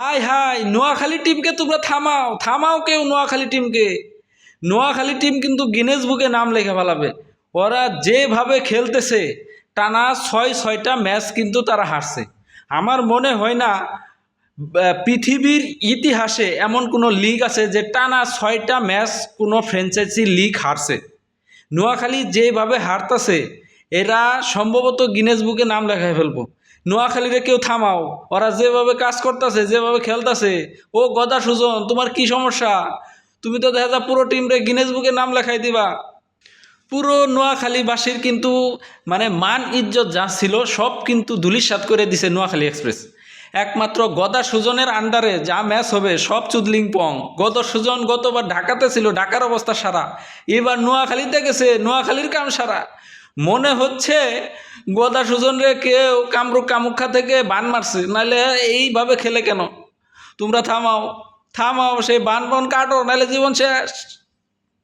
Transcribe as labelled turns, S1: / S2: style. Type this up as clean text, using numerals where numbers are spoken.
S1: High high, Noakhali টিমকে তোমরা থামাও, থামাও কেউ নোয়াখালী টিমকে। নোয়াখালী টিম কিন্তু গিনেস বুকে নাম লেখা ফেলাবে। ওরা যেভাবে খেলতেছে, টানা ছয়টা ম্যাচ কিন্তু তারা হারছে। আমার মনে হয় না পৃথিবীর ইতিহাসে এমন কোনো লিগ আছে যে টানা ছয়টা ম্যাচ কোনো ফ্র্যাঞ্চাইজি লিগ হারছে। নোয়াখালী যেভাবে হারতাছে, এরা সম্ভবত গিনেস বুকে নাম লেখায় ফেলবো। নোয়াখালীরে কেউ থামাও, ওরা যেভাবে কাজ করতেছে, যেভাবে খেলতেছে। ও গদা সুজন, তোমার কি সমস্যা? তুমি তো দেখা যায় পুরো টিমরে গিনেস বুকে নাম লেখাই দিবা। পুরো নোয়াখালীবাসীর কিন্তু মানে মান ইজ্জত যা ছিল সব কিন্তু ধূলিসাৎ করে দিছে নোয়াখালী এক্সপ্রেস। একমাত্র গদা সুজনের আন্ডারে যা ম্যাচ হবে সব চুদলিং পং। গদা সুজন গতবার ঢাকাতে ছিল, ঢাকার অবস্থা সারা। এবার নোয়াখালীতে গেছে, নোয়াখালীর কাম সারা। মনে হচ্ছে গদা সুজনরে কেউ কামরূপ কামুখ্যা থেকে বান মারছে, নাহলে এইভাবে খেলে কেন? তোমরা থামাও, থামাও, সেই বান বন কাটো, নাহলে জীবন শেষ।